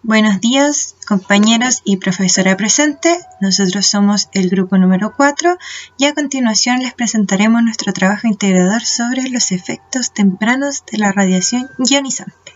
Buenos días, compañeros y profesora presente. Nosotros somos el grupo número 4 y a continuación les presentaremos nuestro trabajo integrador sobre los efectos tempranos de la radiación ionizante.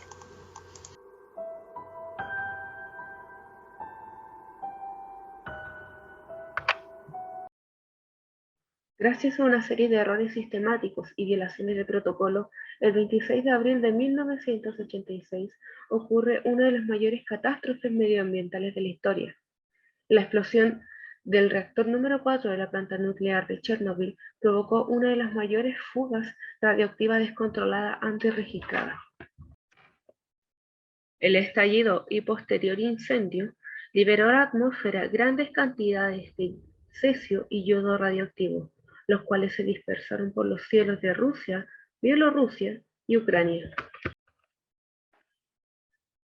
Gracias a una serie de errores sistemáticos y violaciones de protocolo, el 26 de abril de 1986 ocurre una de las mayores catástrofes medioambientales de la historia. La explosión del reactor número 4 de la planta nuclear de Chernobyl provocó una de las mayores fugas radioactivas descontroladas antes registradas. El estallido y posterior incendio liberó a la atmósfera grandes cantidades de cesio y yodo radioactivo, los cuales se dispersaron por los cielos de Rusia, Bielorrusia y Ucrania.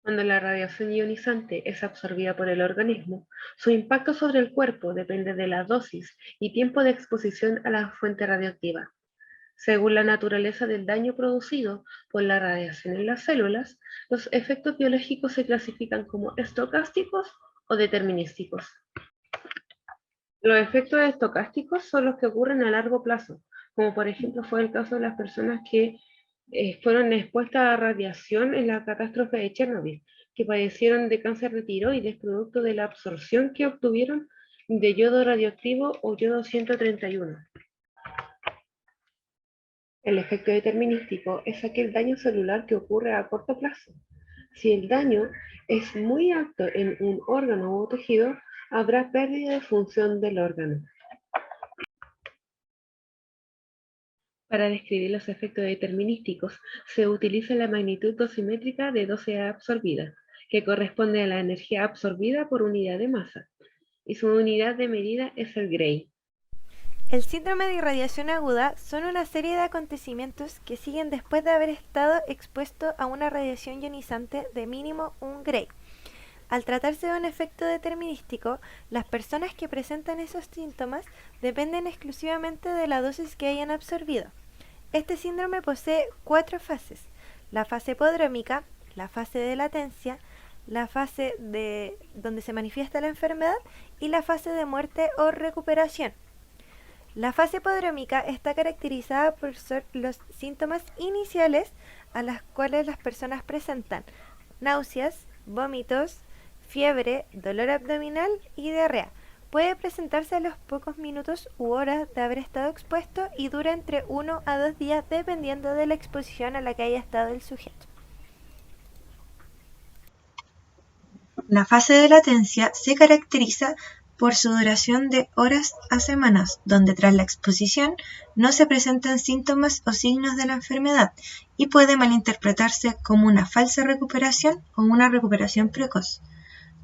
Cuando la radiación ionizante es absorbida por el organismo, su impacto sobre el cuerpo depende de la dosis y tiempo de exposición a la fuente radioactiva. Según la naturaleza del daño producido por la radiación en las células, los efectos biológicos se clasifican como estocásticos o determinísticos. Los efectos estocásticos son los que ocurren a largo plazo, como por ejemplo fue el caso de las personas que fueron expuestas a radiación en la catástrofe de Chernobyl, que padecieron de cáncer de tiroides producto de la absorción que obtuvieron de yodo radioactivo o yodo 131. El efecto determinístico es aquel daño celular que ocurre a corto plazo. Si el daño es muy alto en un órgano o tejido, habrá pérdida de función del órgano. Para describir los efectos determinísticos, se utiliza la magnitud dosimétrica de dosis absorbida, que corresponde a la energía absorbida por unidad de masa, y su unidad de medida es el Gray. El síndrome de irradiación aguda son una serie de acontecimientos que siguen después de haber estado expuesto a una radiación ionizante de mínimo 1 Gray. Al tratarse de un efecto determinístico, las personas que presentan esos síntomas dependen exclusivamente de la dosis que hayan absorbido. Este síndrome posee 4 fases: la fase prodrómica, la fase de latencia, la fase donde se manifiesta la enfermedad y la fase de muerte o recuperación. La fase prodrómica está caracterizada por los síntomas iniciales a los cuales las personas presentan náuseas, vómitos, fiebre, dolor abdominal y diarrea. Puede presentarse a los pocos minutos u horas de haber estado expuesto y dura entre 1 a 2 días dependiendo de la exposición a la que haya estado el sujeto. La fase de latencia se caracteriza por su duración de horas a semanas, donde tras la exposición no se presentan síntomas o signos de la enfermedad y puede malinterpretarse como una falsa recuperación o una recuperación precoz.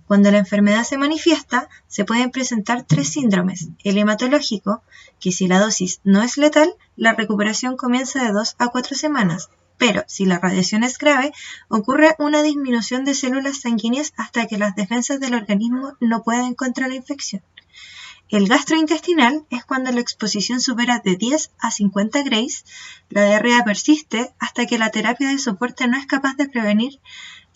Cuando la enfermedad se manifiesta, se pueden presentar 3 síndromes: el hematológico, que si la dosis no es letal, la recuperación comienza de 2 a 4 semanas, pero si la radiación es grave, ocurre una disminución de células sanguíneas hasta que las defensas del organismo no pueden contra la infección. El gastrointestinal es cuando la exposición supera de 10 a 50 grays, la diarrea persiste hasta que la terapia de soporte no es capaz de prevenir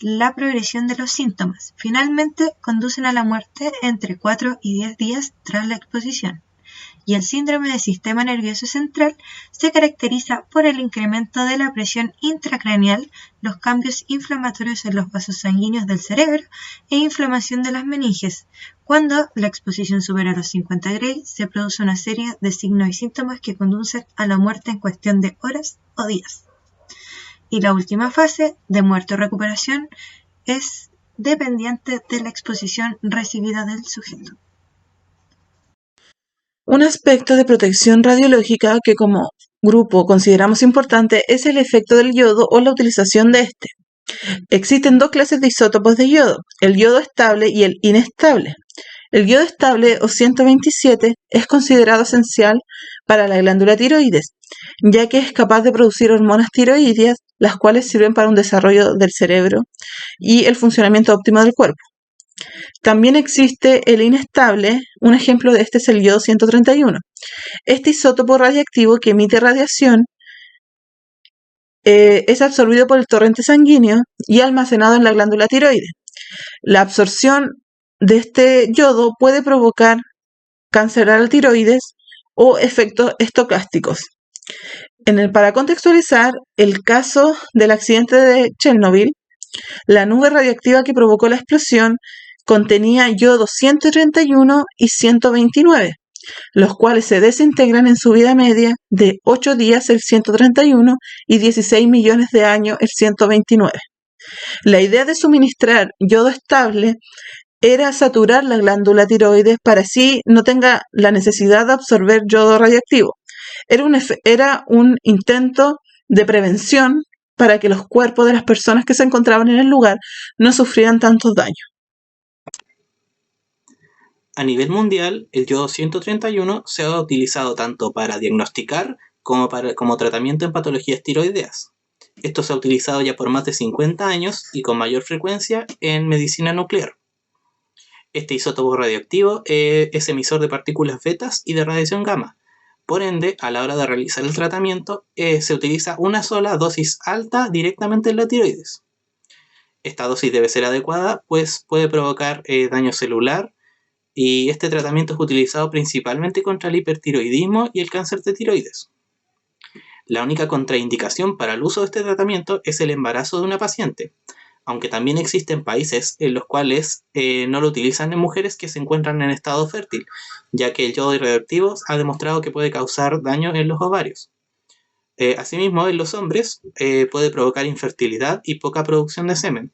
la progresión de los síntomas. Finalmente, conducen a la muerte entre 4 y 10 días tras la exposición. Y el síndrome del sistema nervioso central se caracteriza por el incremento de la presión intracraneal, los cambios inflamatorios en los vasos sanguíneos del cerebro e inflamación de las meninges. Cuando la exposición supera los 50 Gray, se produce una serie de signos y síntomas que conducen a la muerte en cuestión de horas o días. Y la última fase, de muerte o recuperación, es dependiente de la exposición recibida del sujeto. Un aspecto de protección radiológica que como grupo consideramos importante es el efecto del yodo o la utilización de este. Existen 2 clases de isótopos de yodo, el yodo estable y el inestable. El yodo estable o 127 es considerado esencial para la glándula tiroides, ya que es capaz de producir hormonas tiroideas, las cuales sirven para un desarrollo del cerebro y el funcionamiento óptimo del cuerpo. También existe el inestable, un ejemplo de este es el yodo 131. Este isótopo radiactivo que emite radiación es absorbido por el torrente sanguíneo y almacenado en la glándula tiroides. La absorción de este yodo puede provocar cáncer a la tiroides o efectos estocásticos. Para contextualizar el caso del accidente de Chernobyl, la nube radioactiva que provocó la explosión contenía yodo 131 y 129, los cuales se desintegran en su vida media de 8 días el 131 y 16 millones de años el 129. La idea de suministrar yodo estable era saturar la glándula tiroides para así no tenga la necesidad de absorber yodo radioactivo. Era un intento de prevención para que los cuerpos de las personas que se encontraban en el lugar no sufrieran tantos daños. A nivel mundial, el yodo 131 se ha utilizado tanto para diagnosticar como tratamiento en patologías tiroideas. Esto se ha utilizado ya por más de 50 años y con mayor frecuencia en medicina nuclear. Este isótopo radioactivo es emisor de partículas betas y de radiación gamma. Por ende, a la hora de realizar el tratamiento, se utiliza una sola dosis alta directamente en la tiroides. Esta dosis debe ser adecuada, pues puede provocar daño celular, y este tratamiento es utilizado principalmente contra el hipertiroidismo y el cáncer de tiroides. La única contraindicación para el uso de este tratamiento es el embarazo de una paciente, aunque también existen países en los cuales no lo utilizan en mujeres que se encuentran en estado fértil, ya que el yodo radioactivo ha demostrado que puede causar daño en los ovarios. Asimismo, en los hombres puede provocar infertilidad y poca producción de semen.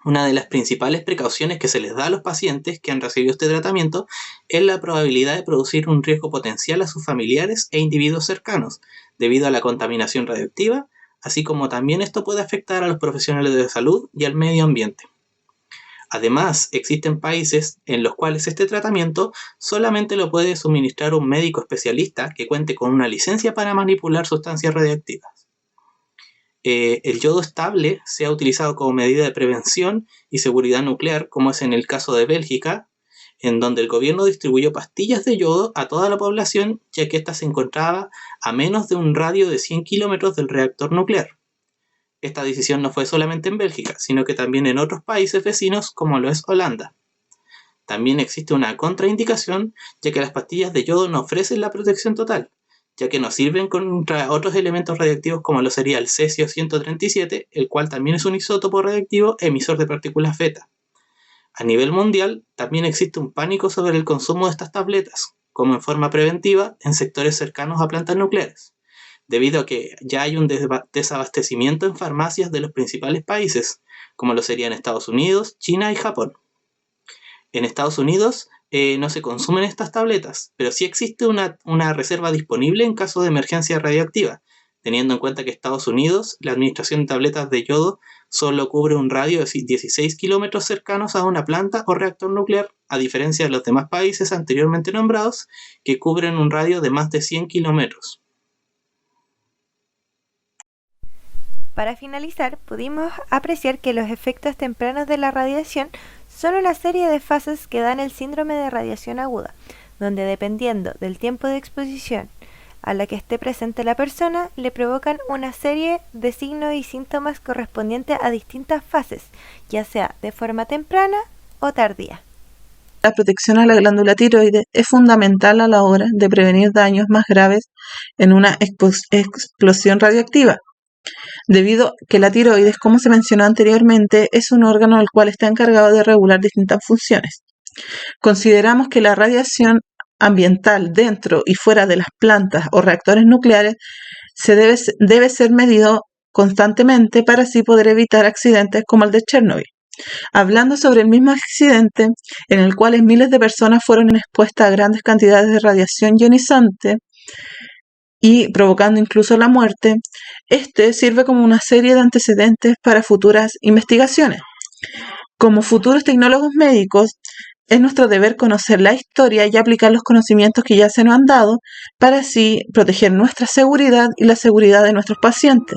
Una de las principales precauciones que se les da a los pacientes que han recibido este tratamiento es la probabilidad de producir un riesgo potencial a sus familiares e individuos cercanos, debido a la contaminación radioactiva, así como también esto puede afectar a los profesionales de salud y al medio ambiente. Además, existen países en los cuales este tratamiento solamente lo puede suministrar un médico especialista que cuente con una licencia para manipular sustancias radioactivas. El yodo estable se ha utilizado como medida de prevención y seguridad nuclear, como es en el caso de Bélgica, en donde el gobierno distribuyó pastillas de yodo a toda la población, ya que ésta se encontraba a menos de un radio de 100 kilómetros del reactor nuclear. Esta decisión no fue solamente en Bélgica, sino que también en otros países vecinos, como lo es Holanda. También existe una contraindicación, ya que las pastillas de yodo no ofrecen la protección total, ya que no sirven contra otros elementos radiactivos como lo sería el cesio-137, el cual también es un isótopo radiactivo emisor de partículas beta. A nivel mundial, también existe un pánico sobre el consumo de estas tabletas, como en forma preventiva en sectores cercanos a plantas nucleares, debido a que ya hay un desabastecimiento en farmacias de los principales países, como lo serían Estados Unidos, China y Japón. En Estados Unidos no se consumen estas tabletas, pero sí existe una reserva disponible en caso de emergencia radioactiva, teniendo en cuenta que Estados Unidos, la administración de tabletas de yodo solo cubre un radio de 16 kilómetros cercanos a una planta o reactor nuclear, a diferencia de los demás países anteriormente nombrados, que cubren un radio de más de 100 kilómetros. Para finalizar, pudimos apreciar que los efectos tempranos de la radiación son una serie de fases que dan el síndrome de radiación aguda, donde dependiendo del tiempo de exposición a la que esté presente la persona, le provocan una serie de signos y síntomas correspondientes a distintas fases, ya sea de forma temprana o tardía. La protección a la glándula tiroides es fundamental a la hora de prevenir daños más graves en una explosión radioactiva, debido a que la tiroides, como se mencionó anteriormente, es un órgano el cual está encargado de regular distintas funciones. Consideramos que la radiación ambiental dentro y fuera de las plantas o reactores nucleares debe ser medido constantemente para así poder evitar accidentes como el de Chernobyl. Hablando sobre el mismo accidente, en el cual miles de personas fueron expuestas a grandes cantidades de radiación ionizante y provocando incluso la muerte, este sirve como una serie de antecedentes para futuras investigaciones. Como futuros tecnólogos médicos, es nuestro deber conocer la historia y aplicar los conocimientos que ya se nos han dado para así proteger nuestra seguridad y la seguridad de nuestros pacientes.